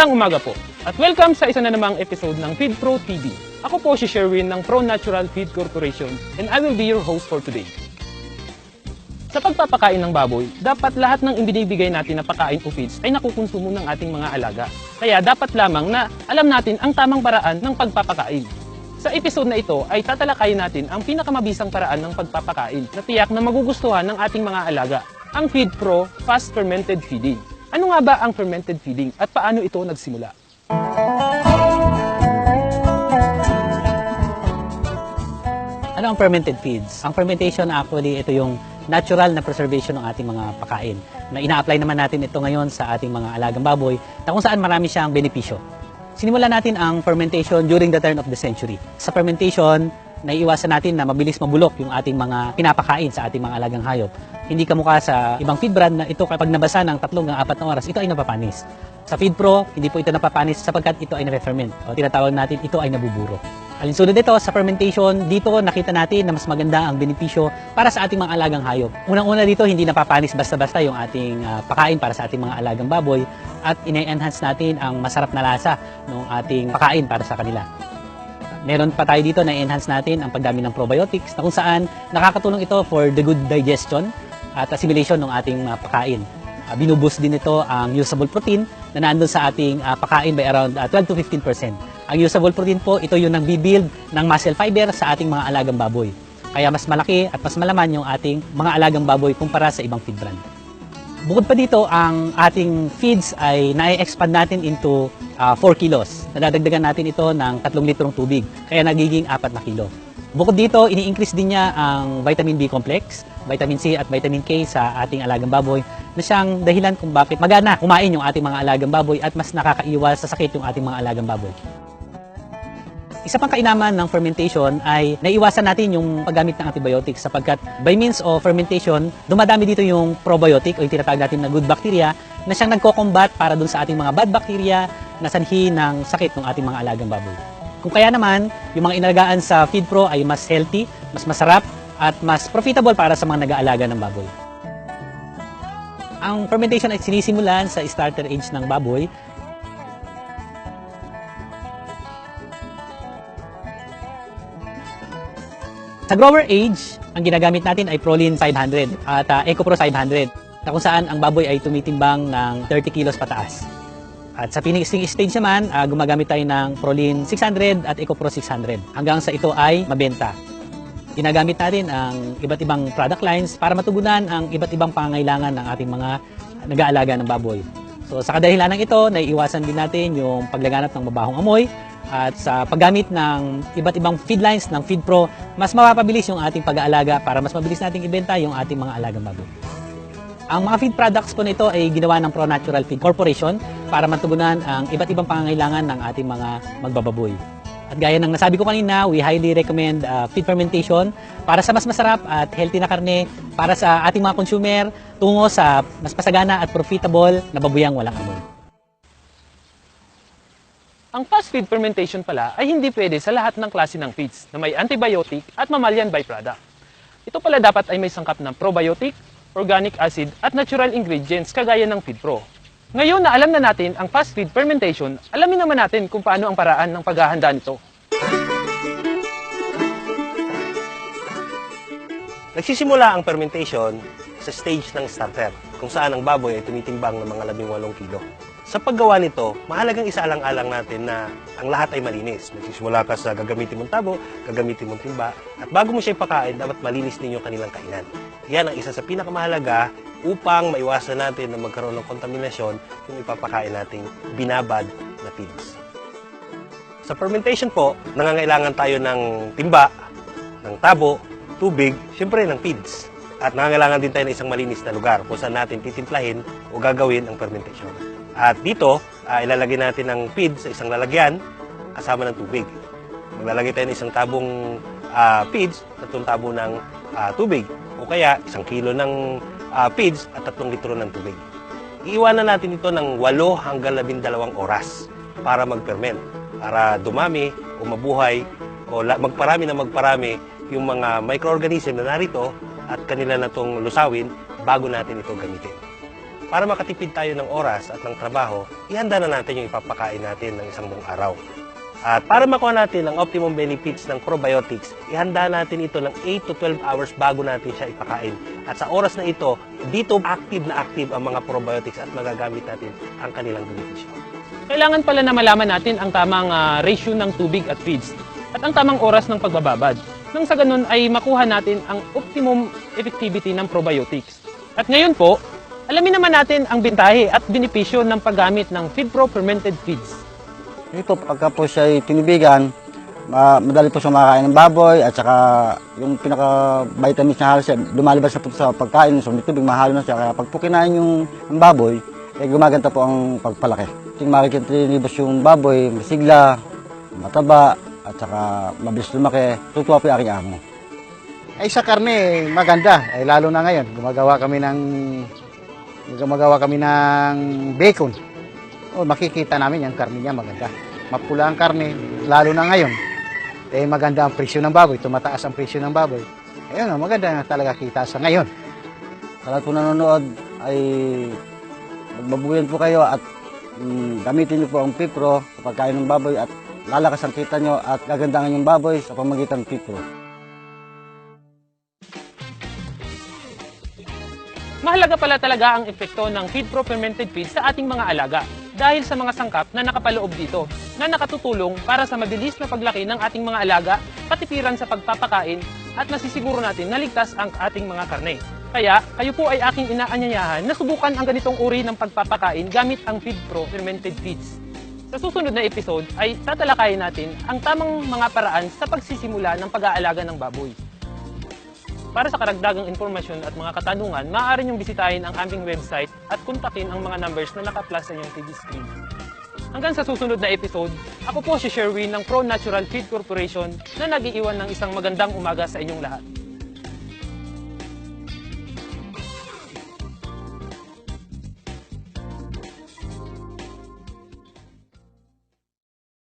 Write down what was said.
Magandang umaga po at welcome sa isa na namang episode ng Feed Pro TV. Ako po si Sherwin ng Pro Natural Feed Corporation and I will be your host for today. Sa pagpapakain ng baboy, dapat lahat ng ibinibigay natin na pagkain o feeds ay nakukonsumo ng ating mga alaga. Kaya dapat lamang na alam natin ang tamang paraan ng pagpapakain. Sa episode na ito ay tatalakayin natin ang pinakamabisang paraan ng pagpapakain na tiyak na magugustuhan ng ating mga alaga, ang Feed Pro Fast Fermented Feeding. Ano nga ba ang fermented feeding at paano ito nagsimula? Ano ang fermented feeds? Ang fermentation actually ito yung natural na preservation ng ating mga pagkain. Na ina-apply naman natin ito ngayon sa ating mga alagang baboy na kung saan marami siyang benepisyo. Sinimulan natin ang fermentation during the turn of the century. Sa fermentation, naiiwasan natin na mabilis mabulok yung ating mga pinapakain sa ating mga alagang hayop. Hindi kamukha sa ibang feed brand na ito kapag nabasa ng 3 hanggang 4 na oras, ito ay napapanis. Sa Feed Pro, hindi po ito napapanis sapagkat ito ay na-ferment o tinatawag natin ito ay nabuburo. Alinsunod dito sa fermentation, dito nakita natin na mas maganda ang benepisyo para sa ating mga alagang hayop. Unang-una dito, hindi napapanis basta-basta yung ating pakain para sa ating mga alagang baboy at ina-enhance natin ang masarap na lasa ng ating pakain para sa kanila. Meron pa tayo dito na enhance natin ang pagdami ng probiotics na kung saan nakakatulong ito for the good digestion at assimilation ng ating pagkain. Binuboost din ito ang usable protein na nandun sa ating pagkain by around 12 to 15%. Ang usable protein po, ito yung nagbibuild ng muscle fiber sa ating mga alagang baboy. Kaya mas malaki at mas malaman yung ating mga alagang baboy kumpara sa ibang feed brand. Bukod pa dito, ang ating feeds ay na-expand natin into 4 kilos. Nadadagdagan natin ito ng 3 litrong tubig, kaya nagiging 4 na kilo. Bukod dito, ini-increase din niya ang vitamin B complex, vitamin C at vitamin K sa ating alagang baboy na siyang dahilan kung bakit magana kumain yung ating mga alagang baboy at mas nakakaiwas sa sakit yung ating mga alagang baboy. Isa pang kainaman ng fermentation ay naiwasan natin yung paggamit ng antibiotics sapagkat by means of fermentation, dumadami dito yung probiotic o yung tinatawag natin na good bacteria na siyang nagko-combat para dun sa ating mga bad bacteria na sanhi ng sakit ng ating mga alagang baboy. Kung kaya naman, yung mga inalagaan sa Feed Pro ay mas healthy, mas masarap, at mas profitable para sa mga nag-aalaga ng baboy. Ang fermentation ay sinisimulan sa starter age ng baboy. Sa grower age, ang ginagamit natin ay Prolin 500 at EcoPro 500 na kung saan ang baboy ay tumitimbang ng 30 kilos pataas. At sa finishing stage naman, gumagamit tayo ng Prolin 600 at EcoPro 600 hanggang sa ito ay mabenta. Ginagamit natin ang iba't ibang product lines para matugunan ang iba't ibang pangangailangan ng ating mga nag-aalaga ng baboy. So sa kadahilanan ito, naiiwasan din natin yung paglaganap ng mabahong amoy at sa paggamit ng iba't ibang feed lines ng Feed Pro, mas mapapabilis yung ating pag-aalaga para mas mabilis nating ibenta yung ating mga alagang baboy. Ang mga feed products po nito ay ginawa ng Pro Natural Feed Corporation para matugunan ang iba't ibang pangangailangan ng ating mga magbababoy. At gaya ng nasabi ko kanina, we highly recommend feed fermentation para sa mas masarap at healthy na karne para sa ating mga consumer tungo sa mas pasagana at profitable na babuyang walang amoy. Ang fast feed fermentation pala ay hindi pwede sa lahat ng klase ng feeds na may antibiotic at mammalian byproduct. Ito pala dapat ay may sangkap ng probiotic, organic acid at natural ingredients kagaya ng Feed Pro. Ngayon na alam na natin ang fast feed fermentation, alamin naman natin kung paano ang paraan ng paghahanda nito. Nagsisimula ang fermentation sa stage ng starter, kung saan ang baboy ay tumitimbang ng mga 18 kilo. Sa paggawa nito, mahalagang isaalang-alang natin na ang lahat ay malinis. Nagsisimula ka sa gagamitin mong tabo, gagamitin mong timba, at bago mo siya ipakain, dapat malinis din yung kanilang kainan. Yan ang isa sa pinakamahalaga upang maiwasan natin na magkaroon ng kontaminasyon yung ipapakain nating binabad na feeds. Sa fermentation po, nangangailangan tayo ng timba, ng tabo, tubig, siyempre ng feeds. At nangangailangan din tayo ng isang malinis na lugar kung saan natin titimplahin o gagawin ang fermentation. At dito, ilalagay natin ang feed sa isang lalagyan kasama ng tubig. Maglalagay tayo ng isang tabong feeds, 3 tabo ng tubig. O kaya, 1 kilo ng feeds at 3 litro ng tubig. Iiwanan natin ito ng 8 hanggang 12 oras para mag-ferment. Para dumami o mabuhay o magparami na magparami yung mga microorganism na narito at kanila na itong lusawin bago natin ito gamitin. Para makatipid tayo ng oras at ng trabaho, ihanda na natin yung ipapakain natin ng isang buong araw. At para makuha natin ang optimum benefits ng probiotics, ihanda natin ito ng 8 to 12 hours bago natin siya ipakain. At sa oras na ito, dito active ang mga probiotics at magagamit natin ang kanilang benepisyo. Kailangan pala na malaman natin ang tamang ratio ng tubig at feeds at ang tamang oras ng pagbababad. Nang sa ganun ay makuha natin ang optimum effectivity ng probiotics. At ngayon po, alamin naman natin ang bintahe at benepisyo ng paggamit ng FeedPro Fermented Feeds. Ito, pagka po siya ay tinibigan, madali po siya makakain ng baboy at saka yung pinaka-vitamins na halos siya, lumalabas na po sa pagkain, so tubig, mahalo na siya. Kaya pag po kinain yung baboy, gumaganda po ang pagpalaki. Yung makikintinibos yung baboy, masigla, mataba, at saka mabilis lumaki. Tutuwa po yung aking amo. Ay sa karne, maganda. Ay lalo na ngayon, gumagawa kami ng bacon. O makikita namin yung karne niya maganda. Mapula ang karne, lalo na ngayon. Maganda ang presyo ng baboy, tumataas ang presyo ng baboy. Ayun, maganda na talaga kita sa ngayon. Sa lahat po nanonood ay magbabuyan po kayo at gamitin niyo po ang FeedPro sa pagkain ng baboy at lalakas ang kita nyo at gagandahan yung baboy sa pamagitan ng FeedPro. Mahalaga pala talaga ang epekto ng FeedPro Fermented Feeds sa ating mga alaga dahil sa mga sangkap na nakapaloob dito na nakatutulong para sa mabilis na paglaki ng ating mga alaga, katipiran sa pagpapakain at masisiguro natin na ligtas ang ating mga karne. Kaya kayo po ay aking inaanyayahan na subukan ang ganitong uri ng pagpapakain gamit ang FeedPro Fermented Feeds. Sa susunod na episode ay tatalakayin natin ang tamang mga paraan sa pagsisimula ng pag-aalaga ng baboy. Para sa karagdagang informasyon at mga katanungan, maaari niyong bisitahin ang aming website at kontakin ang mga numbers na naka-plus sa inyong TV screen. Hanggang sa susunod na episode, ako po si Sherwin ng Pro Natural Feed Corporation na nag-iiwan ng isang magandang umaga sa inyong lahat.